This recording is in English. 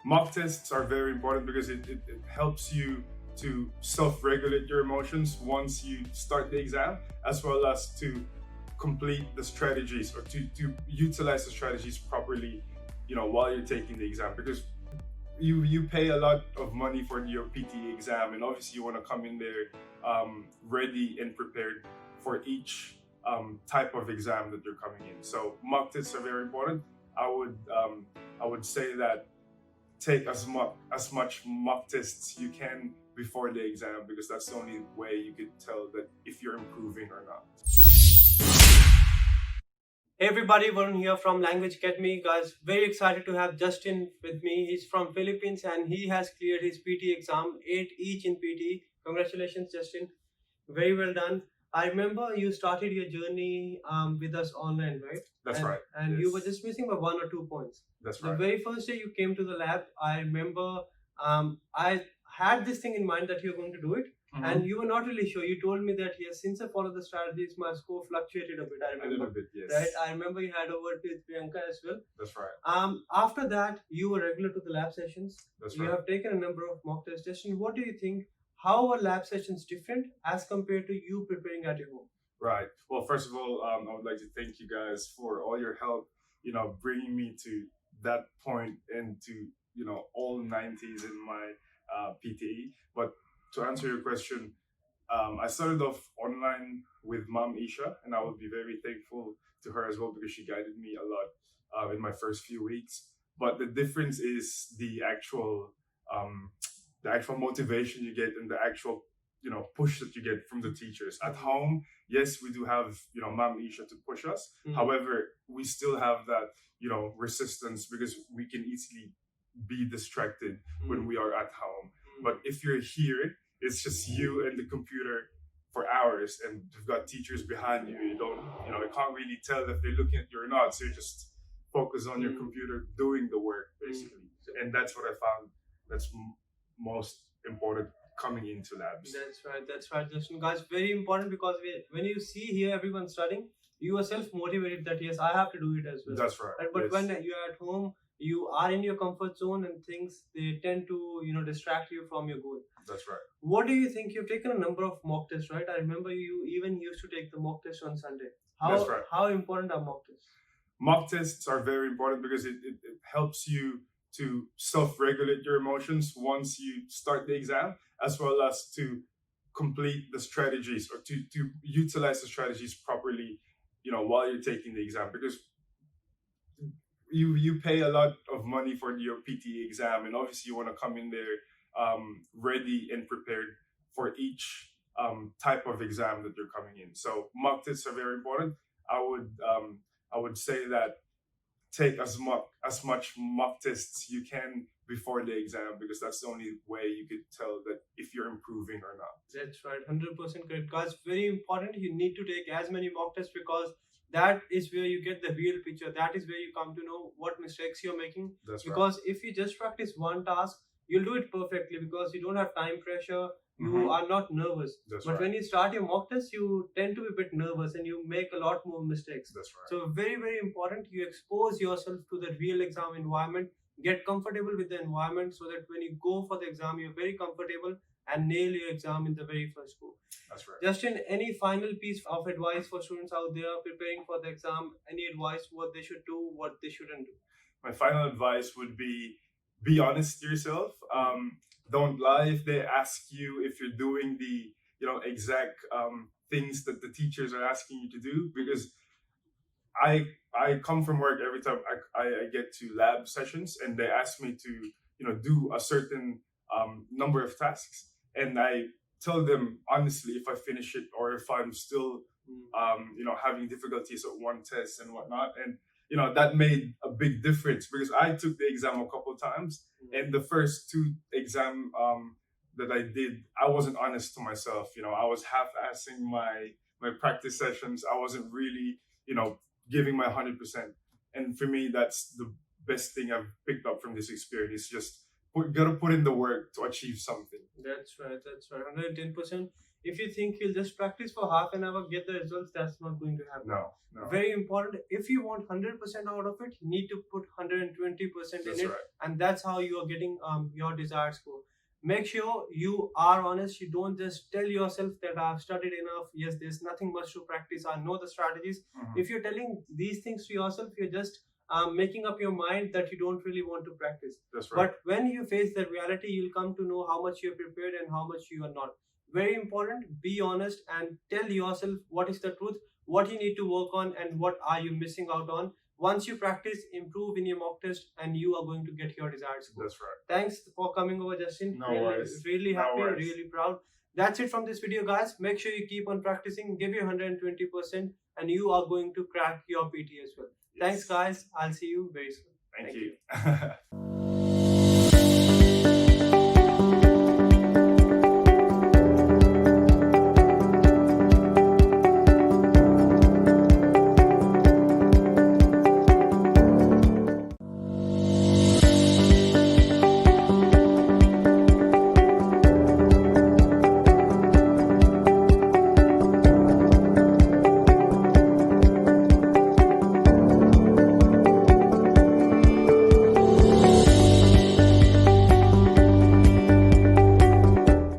Mock tests are very important because it helps you to self-regulate your emotions once you start the exam, as well as to complete the strategies or to utilize the strategies properly, while you're taking the exam. Because you pay a lot of money for your PTE exam, and obviously you want to come in there ready and prepared for each type of exam that you're coming in. So mock tests are very important. I would say that take as much mock tests you can before the exam, because that's the only way you could tell that if you're improving or not. Hey everybody, Varun here from Language Academy. Guys, very excited to have Justin with me. He's from Philippines and he has cleared his PTE exam, 8 each in PTE. Congratulations, Justin. Very well done. I remember you started your journey with us online, right? That's right. And yes. You were just missing by 1 or 2 points. That's right. The very first day you came to the lab, I remember I had this thing in mind that you're going to do it. And you were not really sure. You told me that yes, since I followed the strategies, my score fluctuated a bit. I remember. A little bit, yes. Right. I remember you had over with Priyanka as well. That's right. After that, you were regular to the lab sessions. That's right. You have taken a number of mock tests. Justin, what do you think? How are lab sessions different as compared to you preparing at your home? Right. Well, first of all, I would like to thank you guys for all your help. Bringing me to that point and to all 90s in my PTE. But to answer your question, I started off online with 𝗲𝗍𝗄, and I would be very thankful to her as well because she guided me a lot in my first few weeks. But the difference is the actual motivation you get and the actual push that you get from the teachers. At home, yes, we do have 𝗲𝗍𝗄 to push us. However, we still have that resistance because we can easily be distracted when we are at home. But if you're here, it's just you and the computer for hours, and you've got teachers behind you. You can't really tell if they're looking at you or not. So you just focus on your computer doing the work, basically. And that's what I found that's most important coming into labs. That's right, Justin. Guys, very important, because when you see here everyone studying, you are self-motivated that yes, I have to do it as well. That's right. But when you're at home, you are in your comfort zone and things, they tend to distract you from your goal. That's right. What do you think? You've taken a number of mock tests, right? I remember you even used to take the mock test on Sunday. That's right. How important are mock tests? Mock tests are very important because it helps you to self-regulate your emotions once you start the exam, as well as to complete the strategies or to utilize the strategies properly, while you're taking the exam. Because you pay a lot of money for your PTE exam, and obviously you want to come in there ready and prepared for each type of exam that you're coming in. So mock tests are very important. I would say that take as much mock tests you can before the exam, because that's the only way you could tell that if you're improving or not. That's right, 100% correct. Guys, very important. You need to take as many mock tests, because that is where you get the real picture. That is where you come to know what mistakes you're making. That's because if you just practice one task, you'll do it perfectly because you don't have time pressure. You are not nervous. But when you start your mock test, you tend to be a bit nervous and you make a lot more mistakes. That's right. So very, very important, you expose yourself to the real exam environment, get comfortable with the environment so that when you go for the exam, you're very comfortable and nail your exam in the very first go. That's right. Justin, any final piece of advice for students out there preparing for the exam? Any advice what they should do, what they shouldn't do? My final advice would be honest to yourself. Don't lie if they ask you if you're doing the exact things that the teachers are asking you to do, because I come from work every time I get to lab sessions and they ask me to do a certain number of tasks, and I tell them honestly if I finish it or if I'm still having difficulties at one test and whatnot. And that made a big difference, because I took the exam a couple of times, and the first 2 exam that I did, I wasn't honest to myself. I was half-assing my practice sessions. I wasn't really, giving my 100%. And for me, that's the best thing I've picked up from this experience. Just gotta put in the work to achieve something. That's right. That's right. 110%. If you think you'll just practice for half an hour, get the results, that's not going to happen. No. Very important. If you want 100% out of it, you need to put 120% That's in it, right. and that's how you are getting your desired score. Make sure you are honest. You don't just tell yourself that I've studied enough. Yes, there's nothing much to practice. I know the strategies. If you're telling these things to yourself, you're just making up your mind that you don't really want to practice. That's right. But when you face the reality, you'll come to know how much you're prepared and how much you are not. Very important, be honest and tell yourself what is the truth, what you need to work on, and what are you missing out on. Once you practice, improve in your mock test, and you are going to get your desired score. That's right. Thanks for coming over, Justin. No worries. Really No happy, worries. really proud. That's it from this video, guys. Make sure you keep on practicing, give your 120%, and you are going to crack your PT as well. Yes. Thanks, guys. I'll see you very soon. Thank you.